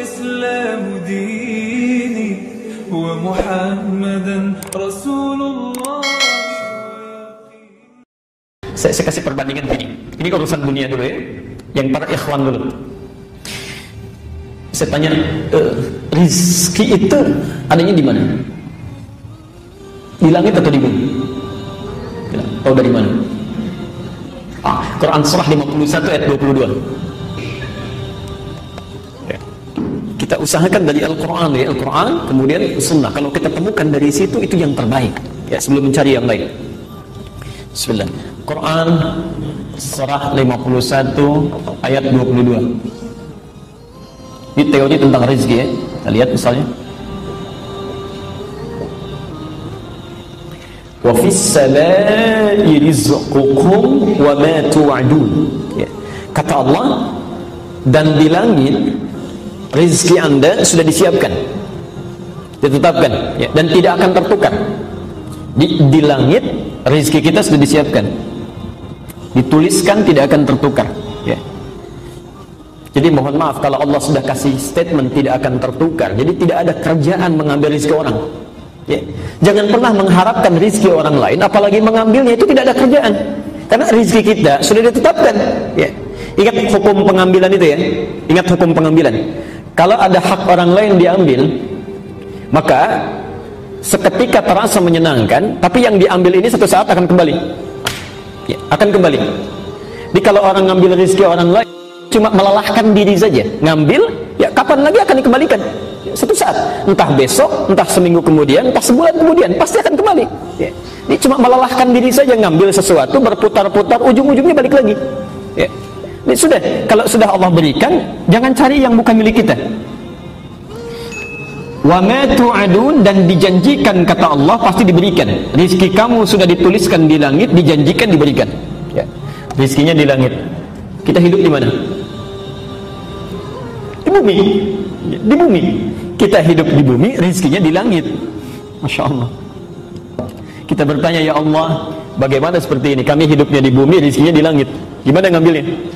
والإسلام ديني ومحمدا رسول الله. Saya kasih perbandingan begini. Ini urusan dunia dulu ya, yang para ikhwan dulu. Saya tanya, rizki itu adanya di mana? Di langit atau di bumi? Tahu dari mana? Quran surah 51 ayat 22. Kita usahakan dari Al-Quran, kemudian Sunnah. Kalau kita temukan dari situ, itu yang terbaik. Ya, sebelum mencari yang lain. Bismillah. Quran surah 51 ayat 22. Ini teori tentang rezeki ya. Kita lihat misalnya. Wa fis samaa'i rizqukum wa ma tu'adun. Ya. Kata Allah, dan di langit rezeki Anda sudah disiapkan, ditetapkan, ya, dan tidak akan tertukar. Di langit rezeki kita sudah disiapkan, dituliskan, tidak akan tertukar. Ya. Jadi mohon maaf kalau Allah sudah kasih statement tidak akan tertukar, jadi tidak ada kerjaan mengambil rezeki orang. Ya. Jangan pernah mengharapkan rezeki orang lain, apalagi mengambilnya, itu tidak ada kerjaan. Karena rezeki kita sudah ditetapkan. Ya. Ingat hukum pengambilan itu ya. Ingat hukum pengambilan. Kalau ada hak orang lain diambil, maka seketika terasa menyenangkan, tapi yang diambil ini satu saat akan kembali. Ya, akan kembali. Jadi kalau orang ngambil rezeki orang lain, cuma melelahkan diri saja. Ngambil, ya kapan lagi akan dikembalikan? Ya, satu saat. Entah besok, entah seminggu kemudian, entah sebulan kemudian, pasti akan kembali. Ya. Ini cuma melelahkan diri saja, ngambil sesuatu, berputar-putar, ujung-ujungnya balik lagi. Ya. Ini sudah, kalau sudah Allah berikan, jangan cari yang bukan milik kita. Wa ma tu'adun, dan dijanjikan kata Allah pasti diberikan. Rizki kamu sudah dituliskan di langit, dijanjikan diberikan. Ya. Rizkinya di langit. Kita hidup di mana? Di bumi. Ya, di bumi. Kita hidup di bumi, rizkinya di langit. Masya Allah. Kita bertanya, ya Allah, bagaimana seperti ini? Kami hidupnya di bumi, rizkinya di langit. Gimana ngambilnya?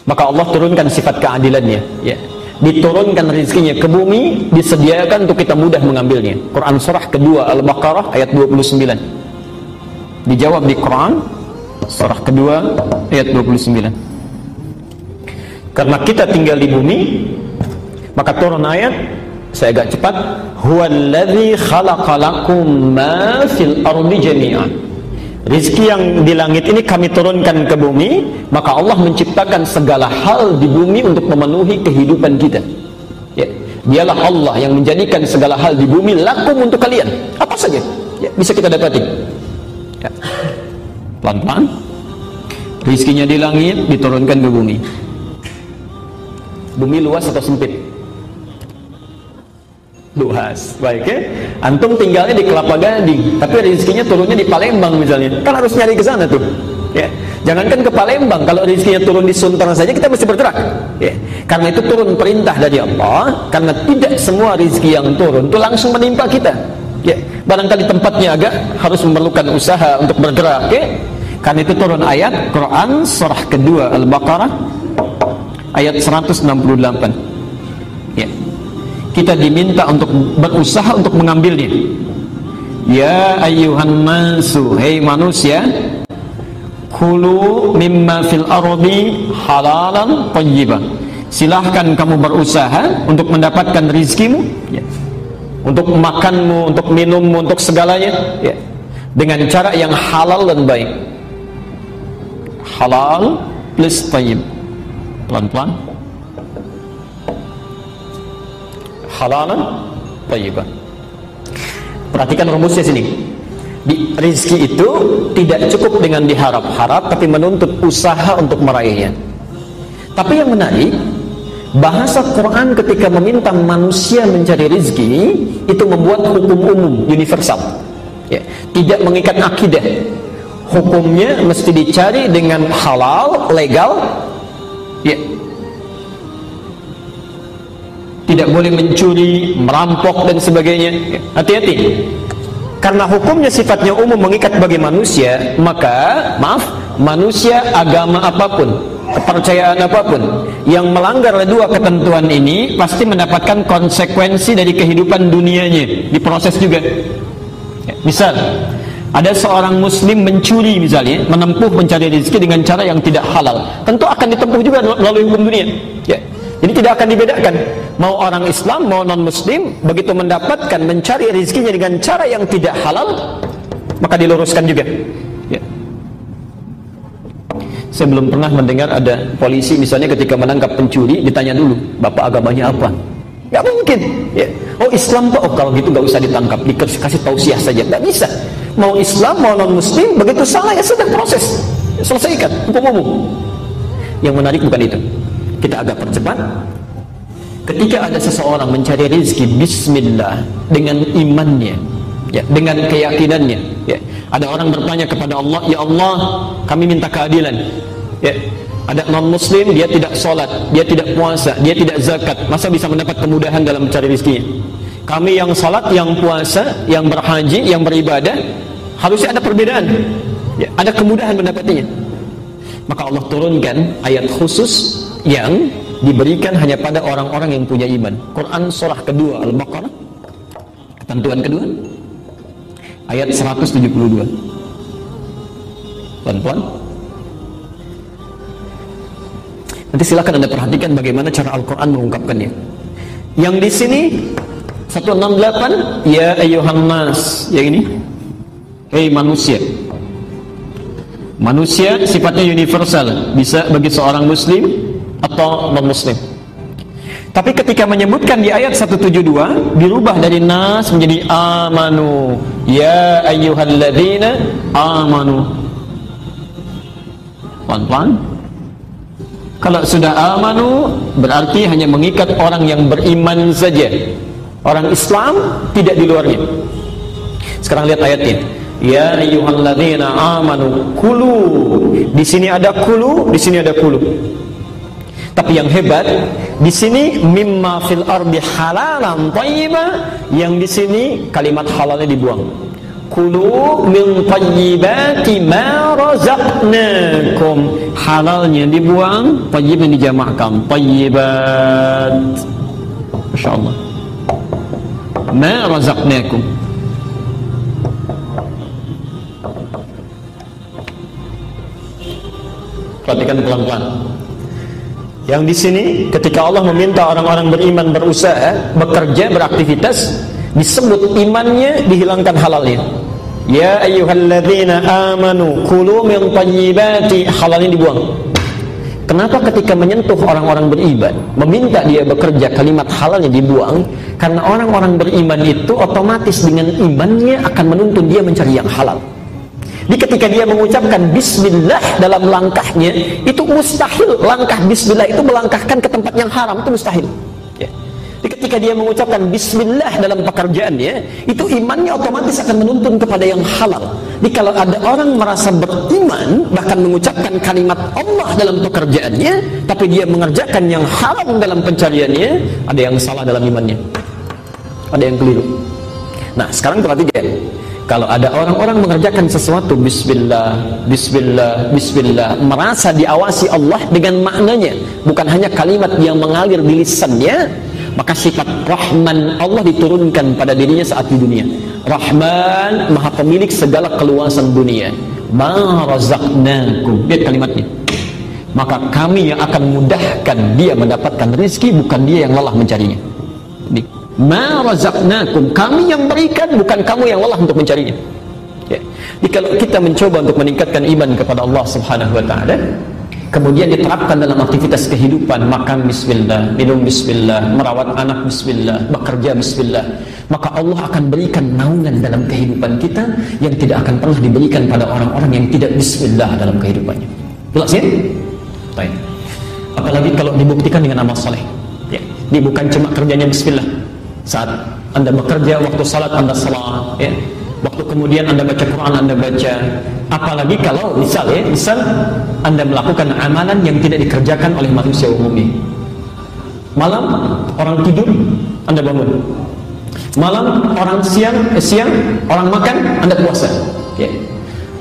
Maka Allah turunkan sifat keadilannya. Ya. Diturunkan rezekinya ke bumi, disediakan untuk kita mudah mengambilnya. Quran surah kedua Al-Baqarah ayat 29. Dijawab di Quran surah kedua ayat 29. Karena kita tinggal di bumi, maka turun ayat, saya agak cepat, huwallazi khalaqalakum ma fil ardi jami'an. Rizki yang di langit ini kami turunkan ke bumi, maka Allah menciptakan segala hal di bumi untuk memenuhi kehidupan kita. Ya. Dialah Allah yang menjadikan segala hal di bumi lakum untuk kalian. Apa saja ya, bisa kita dapati. Ya. Pelan-pelan. Rizkinya di langit diturunkan ke bumi. Bumi luas atau sempit? Luas, baik ya. Antum tinggalnya di Kelapa Gading, tapi rezekinya turunnya di Palembang misalnya, kan harus nyari ke sana tuh. Ya, jangankan ke Palembang, kalau rezekinya turun di Sunter saja kita mesti bergerak. Ya, karena itu turun perintah dari Allah, karena tidak semua rezeki yang turun itu langsung menimpa kita. Ya, barangkali tempatnya agak harus memerlukan usaha untuk bergerak. Ya, karena itu turun ayat Quran surah kedua Al-Baqarah ayat 168. Ya. Kita diminta untuk berusaha untuk mengambilnya. Ya ayyuhan nasu, hei manusia, kulu mimma fil ardi halalan thayyiban. Silahkan kamu berusaha untuk mendapatkan rizkimu, ya, untuk makanmu, untuk minummu, untuk segalanya, ya, dengan cara yang halal dan baik. Halal plus thayyib. Pelan-pelan. Halalan thayyiban. Perhatikan rumusnya sini. Di rizki itu tidak cukup dengan diharap-harap, tapi menuntut usaha untuk meraihnya. Tapi yang menarik, bahasa Quran ketika meminta manusia mencari rizki itu membuat hukum umum universal. Ya, tidak mengikat akidah. Hukumnya mesti dicari dengan halal, legal. Ya. Tidak boleh mencuri, merampok dan sebagainya. Hati-hati. Karena hukumnya sifatnya umum mengikat bagi manusia, maka manusia agama apapun, kepercayaan apapun, yang melanggar dua ketentuan ini pasti mendapatkan konsekuensi dari kehidupan dunianya, diproses juga. Ya, misal ada seorang muslim mencuri misalnya, menempuh mencari rezeki dengan cara yang tidak halal, tentu akan ditempuh juga melalui hukum dunia. Ya. Jadi tidak akan dibedakan, mau orang Islam mau non muslim, begitu mendapatkan mencari rezekinya dengan cara yang tidak halal, maka diluruskan juga. Ya. Saya belum pernah mendengar ada polisi misalnya ketika menangkap pencuri ditanya dulu, bapak agamanya apa? Gak mungkin. Ya. Oh Islam tuh, oh kalau gitu gak usah ditangkap, dikasih tausiah saja. Gak bisa. Mau Islam mau non Muslim, begitu salah ya sudah proses, selesaikan hukum umum. Yang menarik bukan itu. Kita agak percepat. Ketika ada seseorang mencari rezeki Bismillah dengan imannya, ya, dengan keyakinannya, ya. Ada orang bertanya kepada Allah, ya Allah, kami minta keadilan. Ya. Ada non-muslim, dia tidak sholat, dia tidak puasa, dia tidak zakat, masa bisa mendapat kemudahan dalam mencari rezekinya? Kami yang sholat, yang puasa, yang berhaji, yang beribadah, harusnya ada perbedaan. Ya. Ada kemudahan mendapatinya. Maka Allah turunkan ayat khusus yang diberikan hanya pada orang-orang yang punya iman. Quran surah kedua Al-Baqarah, ketentuan kedua, ayat 172. Pelan-pelan. Nanti silakan Anda perhatikan bagaimana cara Al-Quran mengungkapkannya. Yang di sini 168, ya ayyuhan nas, yang ini, hei manusia. Manusia sifatnya universal, bisa bagi seorang muslim atau non-muslim. Tapi ketika menyebutkan di ayat 172 dirubah dari nas menjadi amanu, ya ayyuhalladzina amanu. Pelan-pelan. Kalau sudah amanu berarti hanya mengikat orang yang beriman saja. Orang Islam tidak di luarnya. Sekarang lihat ayatnya. Ya ayyuhalladzina amanu kulu. Di sini ada kulu, di sini ada kulu. Tapi yang hebat di sini mimma fil ardi halalan thayyiba, yang di sini kalimat halalnya dibuang. Kulu min thayyibati ma razaqnakum, halalnya dibuang, thayyibnya dijamakkan, thayyibat. Masyaallah. Ma razaqnakum. Perhatikan pelan-pelan. Yang di sini ketika Allah meminta orang-orang beriman berusaha, bekerja, beraktivitas, disebut imannya, dihilangkan halalnya. Ya ayyuhalladzina amanu kulu min thayyibati, halalnya dibuang. Kenapa ketika menyentuh orang-orang beriman, meminta dia bekerja, kalimat halalnya dibuang? Karena orang-orang beriman itu otomatis dengan imannya akan menuntun dia mencari yang halal. Jadi ketika dia mengucapkan bismillah dalam langkahnya, itu mustahil langkah bismillah itu melangkahkan ke tempat yang haram, itu mustahil. Ya. Jadi ketika dia mengucapkan bismillah dalam pekerjaannya, itu imannya otomatis akan menuntun kepada yang halal. Jadi kalau ada orang merasa beriman, bahkan mengucapkan kalimat Allah dalam pekerjaannya, tapi dia mengerjakan yang haram dalam pencariannya, ada yang salah dalam imannya. Ada yang keliru. Nah, sekarang perhatikan. Kalau ada orang-orang mengerjakan sesuatu bismillah, bismillah, bismillah, merasa diawasi Allah dengan maknanya, bukan hanya kalimat yang mengalir di lisannya, maka sifat Rahman Allah diturunkan pada dirinya saat di dunia. Rahman, Maha Pemilik segala keluasan dunia. Ma razaqnakum, lihat kalimatnya. Maka kami yang akan mudahkan dia mendapatkan rezeki, bukan dia yang lelah mencarinya. Ini ma razaqnakum, kami yang berikan, bukan kamu yang lelah untuk mencarinya. Ya. Jadi kalau kita mencoba untuk meningkatkan iman kepada Allah Subhanahu wa taala, kemudian diterapkan dalam aktivitas kehidupan, makan bismillah, minum bismillah, merawat anak bismillah, bekerja bismillah, maka Allah akan berikan naungan dalam kehidupan kita yang tidak akan pernah diberikan pada orang-orang yang tidak bismillah dalam kehidupannya. Jelas ya? Baik. Apalagi kalau dibuktikan dengan amal saleh. Ya. Ini bukan cuma kerjanya bismillah. Saat Anda bekerja, waktu salat Anda salat, ya. Waktu kemudian Anda baca Quran, Anda baca. Apalagi kalau misal Anda melakukan amalan yang tidak dikerjakan oleh manusia umumnya. Malam orang tidur, Anda bangun. Malam orang siang orang makan, Anda puasa. Ya.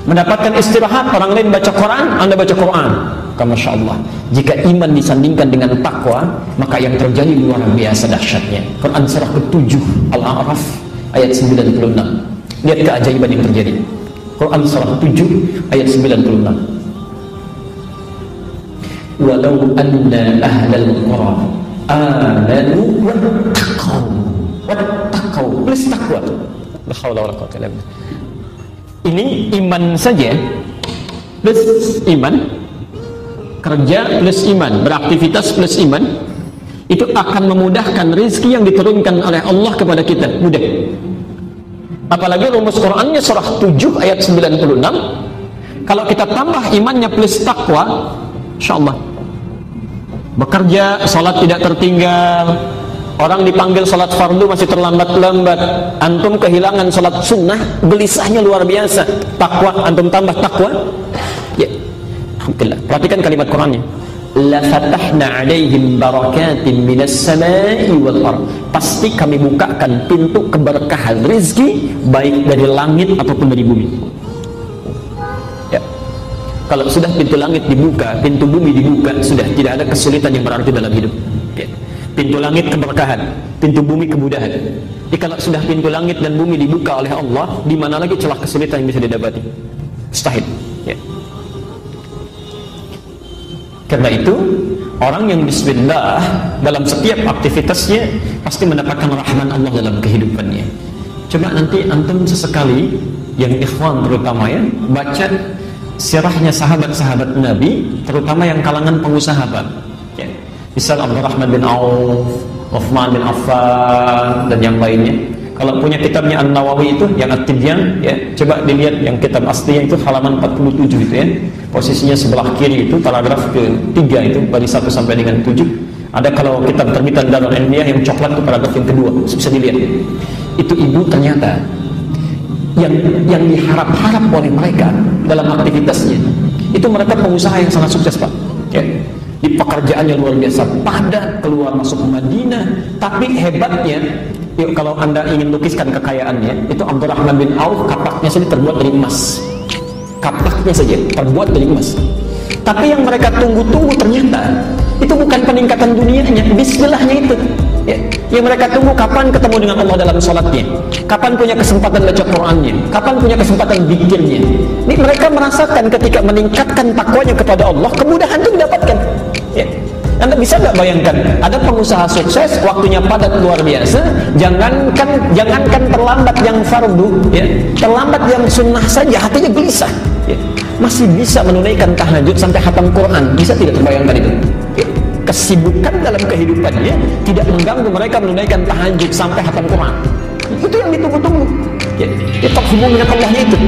Mendapatkan istirahat, orang lain baca Quran, Anda baca Quran. maka Masya Allah, jika iman disandingkan dengan takwa, maka yang terjadi luar biasa dahsyatnya. Quran surah ke-7 Al-A'raf ayat 96. Lihat keajaiban yang terjadi. Quran surah 7 ayat 96. Walau anna ahlal qura amanu wattaqau, plus takwa. La haula wala quwwata illa billah. Ini iman saja plus iman, kerja plus iman, beraktivitas plus iman, itu akan memudahkan rezeki yang diturunkan oleh Allah kepada kita, mudah. Apalagi rumus Qur'annya surah 7 ayat 96. Kalau kita tambah imannya plus takwa, insyaallah bekerja, salat tidak tertinggal. Orang dipanggil salat fardu masih terlambat-lambat. Antum kehilangan salat sunnah, gelisahnya luar biasa. Takwa, antum tambah takwa, ya, alhamdulillah. Perhatikan kalimat Qur'annya. La fatahna alaihim barakatin minas samai wal ard. Pasti kami bukakan pintu keberkahan rezeki, baik dari langit ataupun dari bumi. Ya. Kalau sudah pintu langit dibuka, pintu bumi dibuka, sudah tidak ada kesulitan yang berarti dalam hidup. Ya. Pintu langit keberkahan, pintu bumi kemudahan. Jadi kalau sudah pintu langit dan bumi dibuka oleh Allah, di mana lagi celah kesulitan yang bisa didapati? Mustahil. Ya. Karena itu, orang yang bismillah dalam setiap aktivitasnya pasti mendapatkan rahman Allah dalam kehidupannya. Coba nanti antum sesekali, yang ikhwan terutama ya, baca sirahnya sahabat-sahabat Nabi, terutama yang kalangan pengusaha, Pak. Ya. Misal Abdurrahman bin Auf, Uthman bin Affan, dan yang lainnya. Kalau punya kitabnya An-Nawawi itu, yang At-Tibyan, ya, coba dilihat yang kitab aslinya itu halaman 47 itu ya. Posisinya sebelah kiri itu, paragraf ke-3 itu, dari 1 sampai dengan 7. Ada kalau kitab terbitan Darul Ilmiah yang coklat itu paragraf yang kedua, bisa dilihat. Itu ibu ternyata yang diharap-harap oleh mereka dalam aktivitasnya, itu mereka pengusaha yang sangat sukses, Pak. Ya. Di pekerjaannya luar biasa, padat, keluar masuk Madinah. Tapi hebatnya, yuk, kalau anda ingin lukiskan kekayaannya, itu Abdurrahman bin Auf kapaknya saja terbuat dari emas. Kapaknya saja terbuat dari emas. Tapi yang mereka tunggu-tunggu ternyata itu bukan peningkatan dunianya, bismillahnya itu. Ya. Yang mereka tunggu kapan ketemu dengan Allah dalam sholatnya, kapan punya kesempatan baca Qur'annya, kapan punya kesempatan zikirnya. Ini mereka merasakan ketika meningkatkan takwanya kepada Allah, kemudahan itu didapatkan. Ya. Anda bisa nggak bayangkan, ada pengusaha sukses, waktunya padat luar biasa, jangankan terlambat yang fardu, ya, terlambat yang sunnah saja hatinya gelisah. Ya. Masih bisa menunaikan tahajud sampai khatam Quran, bisa tidak terbayangkan itu? Ya. Kesibukan dalam kehidupannya tidak mengganggu mereka menunaikan tahajud sampai khatam Quran. Itu yang ditunggu-tunggu. Ya, terhubung dengan Allahnya itu.